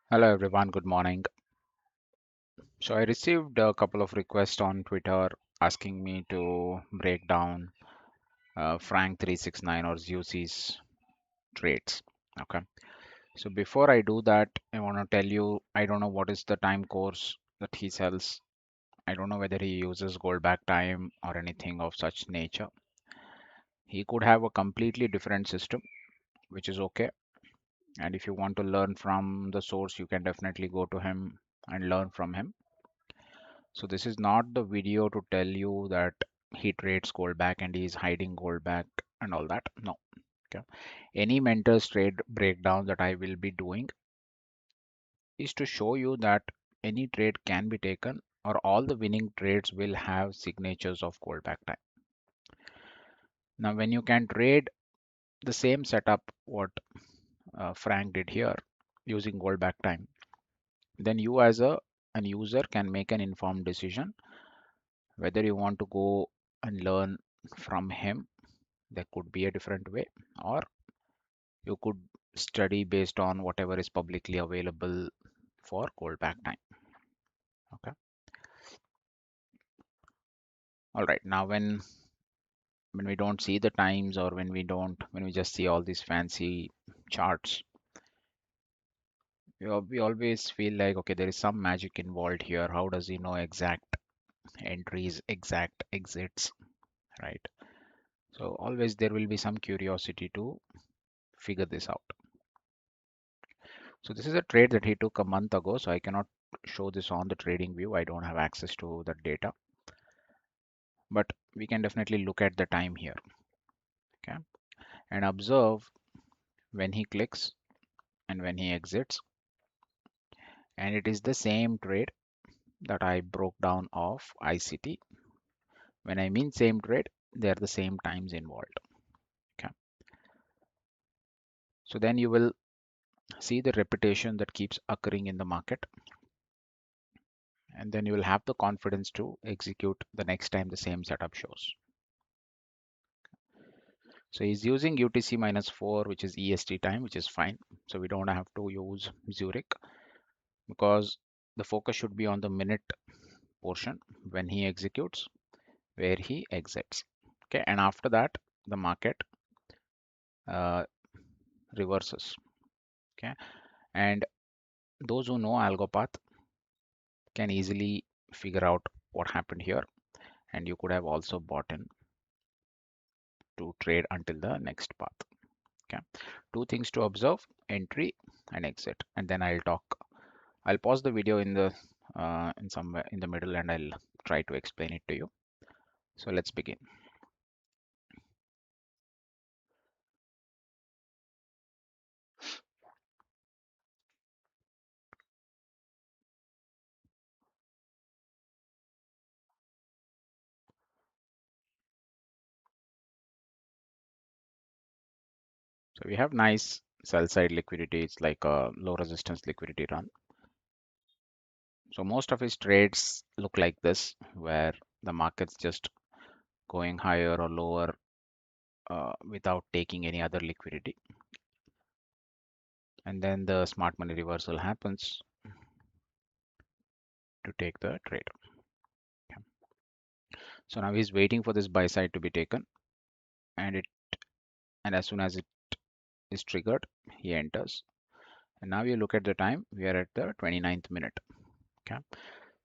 Hello everyone, good morning. So I received a couple of requests on Twitter asking me to break down Frank 369 or Zeussy's trades. Okay. So before I do that, I want to tell you I don't know what is the time course that he sells. I don't know whether he uses Goldbach time or anything of such nature. He could have a completely different system, which is okay. And if you want to learn from the source, you can definitely go to him and learn from him. So this is not the video to tell you that he trades Goldbach and he's hiding Goldbach and all that. No. Okay. Any mentor's trade breakdown that I will be doing is to show you that any trade can be taken or all the winning trades will have signatures of Goldbach time. Now, when you can trade the same setup what Frank did here using Goldbach time, then you as an user can make an informed decision whether you want to go and learn from him. There could be a different way, or you could study based on whatever is publicly available for Goldbach time. Okay. All right. Now, when we don't see the times, or when we just see all these fancy charts, we always feel like, okay, there is some magic involved here. How does he know exact entries, exact exits, right? So always there will be some curiosity to figure this out. So this is a trade that he took a month ago, so I cannot show this on the trading view. I don't have access to the data, but we can definitely look at the time here, okay, and observe when he clicks and when he exits. And it is the same trade that I broke down of ICT. When I mean same trade, they are the same times involved. Okay. So then you will see the repetition that keeps occurring in the market, and then you will have the confidence to execute the next time the same setup shows. So he's using UTC -4, which is EST time, which is fine. So we don't have to use Zurich because the focus should be on the minute portion when he executes, where he exits. Okay, and after that, the market uh, reverses. Okay, and those who know Algo Path can easily figure out what happened here, and you could have also bought in to trade until the next path. Okay, two things to observe: entry and exit, and then I'll pause the video in somewhere in the middle and I'll try to explain it to you. So let's begin. So we have nice sell side liquidity. It's like a low resistance liquidity run. So most of his trades look like this, where the market's just going higher or lower without taking any other liquidity. And then the smart money reversal happens to take the trade. Okay. So now he's waiting for this buy side to be taken, and as soon as it is triggered, he enters. And now you look at the time, we are at the 29th minute. Okay.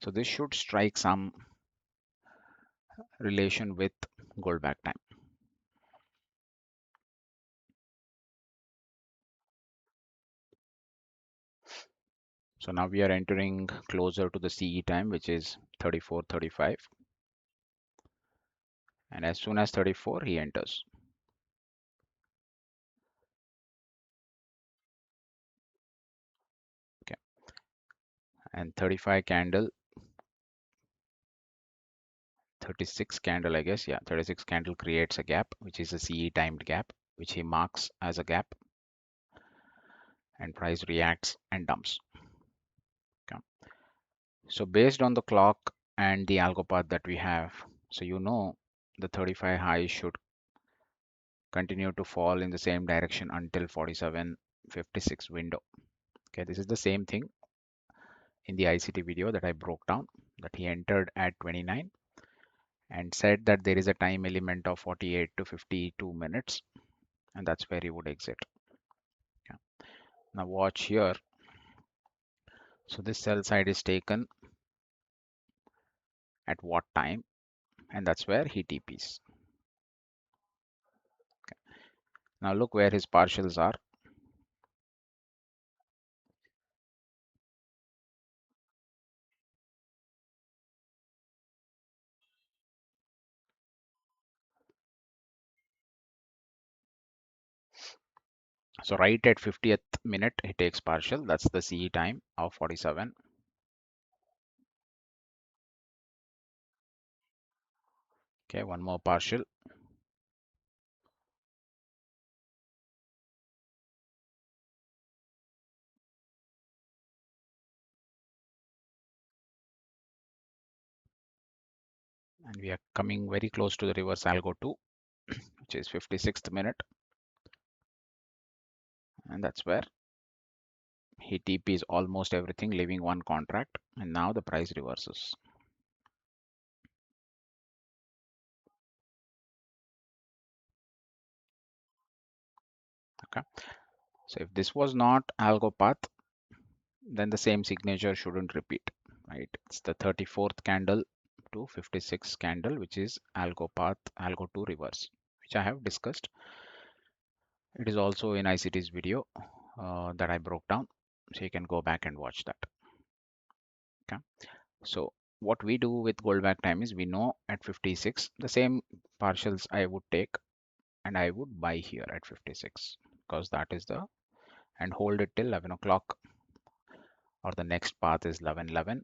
So this should strike some relation with Goldbach time. So now we are entering closer to the CE time, which is 34:35. And as soon as 34, he enters. Okay. And 35 candle, 36 candle, I guess. Yeah, 36 candle creates a gap, which is a CE timed gap, which he marks as a gap. And price reacts and dumps. Okay. So based on the clock and the algo path that we have, so you know the 35 high should continue to fall in the same direction until 47.56 window. Okay, this is the same thing in the ICT video that I broke down, that he entered at 29 and said that there is a time element of 48 to 52 minutes, and that's where he would exit. Okay. Now watch here. So this sell side is taken at what time, and that's where he TPs. Now look where his partials are. So right at 50th minute, he takes partial. That's the CE time of 47. Okay, one more partial. And we are coming very close to the reverse algo 2, which is 56th minute. And that's where he TPs almost everything, leaving one contract. And now the price reverses. Okay. So if this was not Algo Path, then the same signature shouldn't repeat, right? It's the 34th candle to 56th candle, which is Algo Path, Algo 2 reverse, which I have discussed. It is also in ICT's video that I broke down, so you can go back and watch that. Okay. So what we do with Goldbach time is, we know at 56 the same partials I would take, and I would buy here at 56, because that is the, and hold it till 11 o'clock, or the next path is 11:11,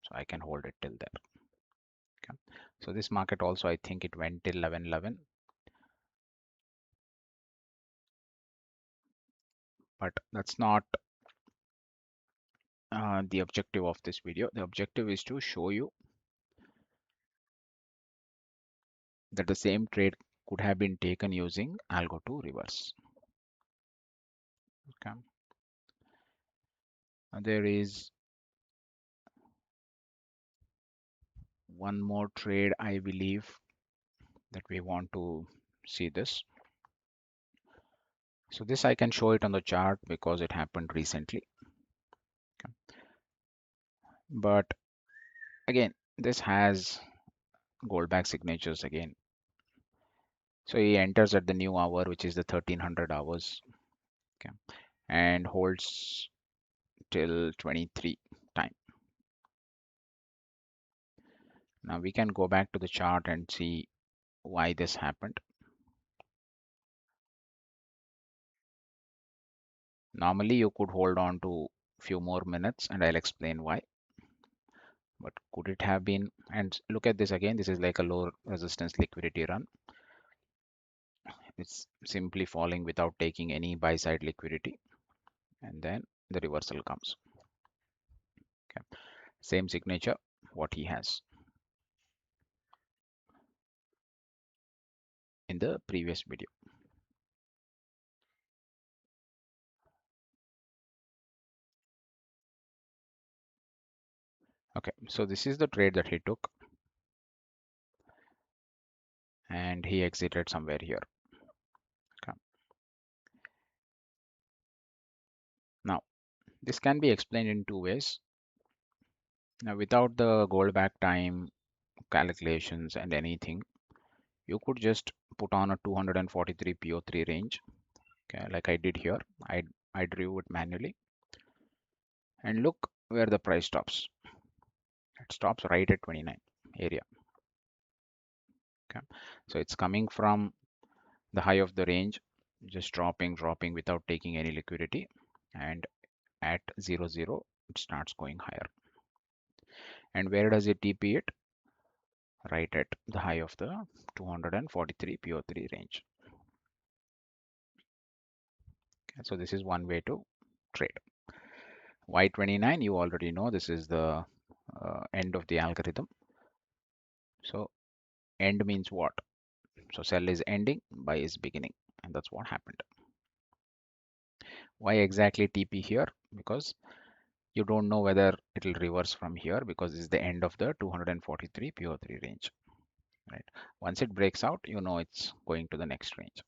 so I can hold it till there. Okay. So this market also, I think it went till 11:11, but that's not the objective of this video. The objective is to show you that the same trade could have been taken using Algo 2 reverse. Okay. There is one more trade, I believe, that we want to see this. So this I can show it on the chart because it happened recently. Okay. But again, this has Goldbach signatures again. So he enters at the new hour, which is the 1300 hours, okay, and holds till 23 time. Now we can go back to the chart and see why this happened. Normally you could hold on to few more minutes, and I'll explain why. But could it have been, and look at this again, this is like a low resistance liquidity run. It's simply falling without taking any buy side liquidity, and then the reversal comes. Okay. Same signature what he has in the previous video. Okay, so this is the trade that he took, and he exited somewhere here. Okay. Now this can be explained in two ways. Now without the Goldbach time calculations and anything, you could just put on a 243 PO3 range, okay, like I did here. I drew it manually, and look where the price stops. It stops right at 29 area. Okay, so it's coming from the high of the range, just dropping without taking any liquidity, and at 00 it starts going higher. And where does it TP it? Right at the high of the 243 PO3 range. Okay, so this is one way to trade. Y29, you already know this is the end of the algorithm. So end means what? So sell is ending, buy is beginning, and that's what happened. Why exactly TP here? because you don't know whether it will reverse from here because it's the end of the 243 PO3 range, right? Once it breaks out, you know it's going to the next range.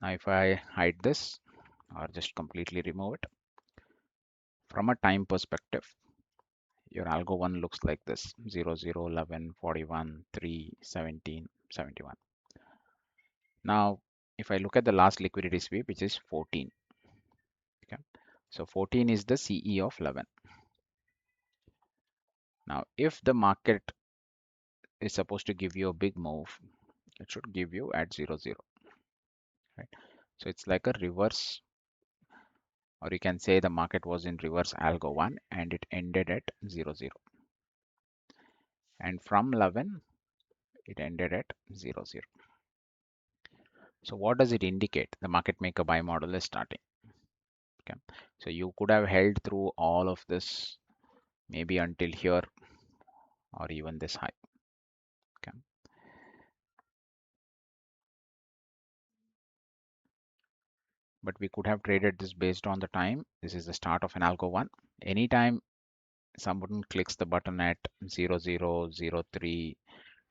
Now, if I hide this or just completely remove it, from a time perspective, your algo 1 looks like this: 0, 0, 11, 41, 3, 17, 71. Now, if I look at the last liquidity sweep, which is 14, okay? So 14 is the CE of 11. Now, if the market is supposed to give you a big move, it should give you at 0, 0, right? So it's like a reverse, or you can say the market was in reverse algo 1 and it ended at 0, 0. And from 11, it ended at 0, 0. So what does it indicate? The market maker buy model is starting. Okay. So you could have held through all of this, maybe until here or even this high. Okay. But we could have traded this based on the time. This is the start of an algo 1. Anytime someone clicks the button at 0, 0, 0, 3,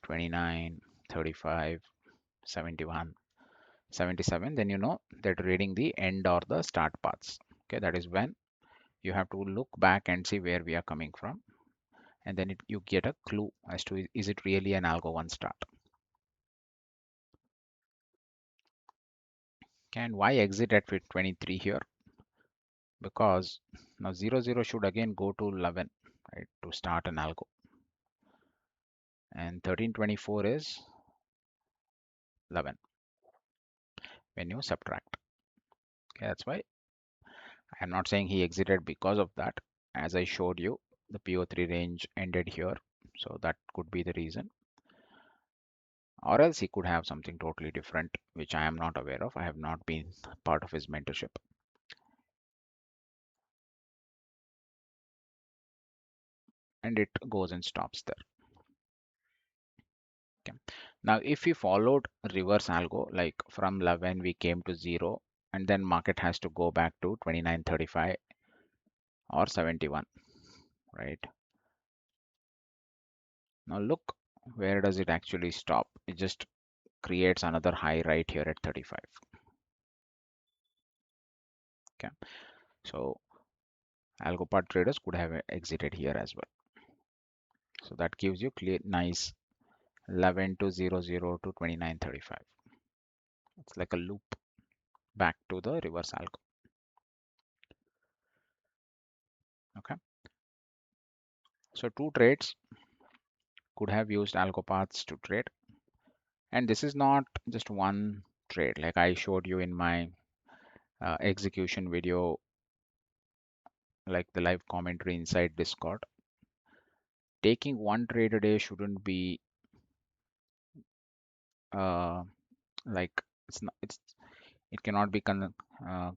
29, 35, 71, 77, then you know they're trading the end or the start paths. Okay, that is when you have to look back and see where we are coming from, and then you get a clue as to is it really an algo 1 start. Okay, and why exit at 23 here? Because now 0, 0 should again go to 11, right, to start an algo, and 1324 is 11 when you subtract. Okay, that's why I'm not saying he exited because of that. As I showed you, the PO3 range ended here, so that could be the reason. Or else he could have something totally different, which I am not aware of. I have not been part of his mentorship. And it goes and stops there. Okay. Now, if we followed reverse algo, like from 11 we came to 0, and then market has to go back to 29.35 or 71, right? Now look, where does it actually stop? It just creates another high right here at 35. Okay, so Algo Path traders could have exited here as well. So that gives you clear, nice 11 to 00 to 29.35. It's like a loop back to the reverse algo. Okay, so two trades could have used algo paths to trade, and this is not just one trade like I showed you in my execution video, like the live commentary inside Discord. Taking one trade a day shouldn't be uh, like it's not it's it cannot be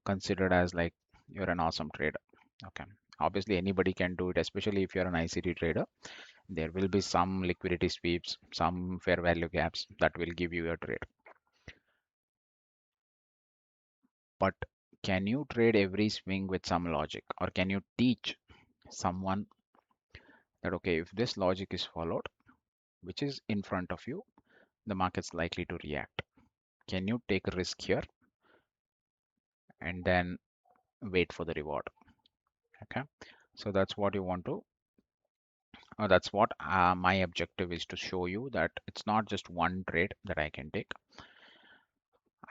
considered as like you're an awesome trader. Okay, obviously anybody can do it, especially if you're an ICT trader. There will be some liquidity sweeps, some fair value gaps that will give you a trade. But can you trade every swing with some logic, or can you teach someone that okay, if this logic is followed, which is in front of you, the market's likely to react? Can you take a risk here and then wait for the reward? Okay, so that's what you want to that's what my objective is, to show you that it's not just one trade that I can take.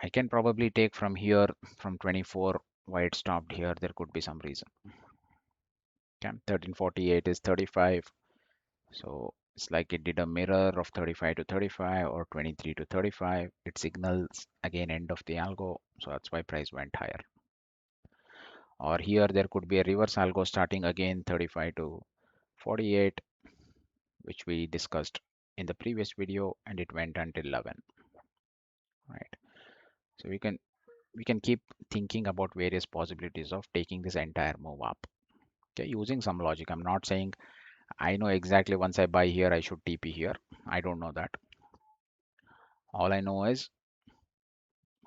I can probably take from here, from 24, why it stopped here, there could be some reason. Okay, 1348 is 35, so it's like it did a mirror of 35 to 35 or 23 to 35. It signals again end of the algo, so that's why price went higher. Or here there could be a reverse algo starting again 35 to 48, which we discussed in the previous video, and it went until 11, right? So we can keep thinking about various possibilities of taking this entire move up, okay, using some logic. I'm not saying I know exactly once I buy here I should TP here. I don't know that. All I know is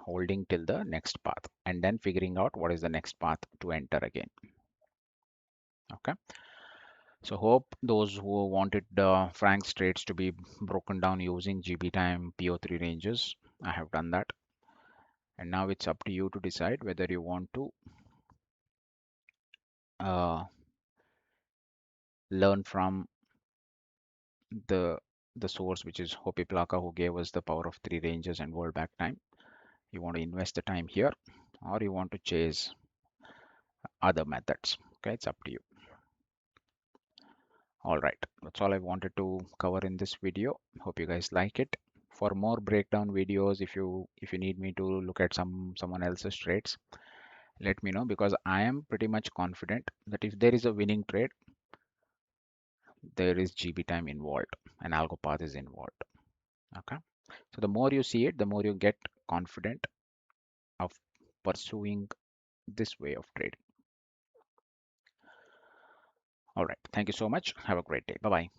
holding till the next path, and then figuring out what is the next path to enter again. Okay. So hope those who wanted Frank's trades to be broken down using GB time PO3 ranges, I have done that. And now it's up to you to decide whether you want to uh, learn from the the source, which is Hopi Plaka, who gave us the power of three ranges and Goldbach time. You want to invest the time here, or you want to chase other methods. Okay, it's up to you. All right, that's all I wanted to cover in this video. Hope you guys like it. For more breakdown videos, if you need me to look at someone else's trades, let me know, because I am pretty much confident that if there is a winning trade, there is GB time involved and Algo Path is involved. Okay, so the more you see it, the more you get confident of pursuing this way of trading. All right, thank you so much. Have a great day. Bye bye.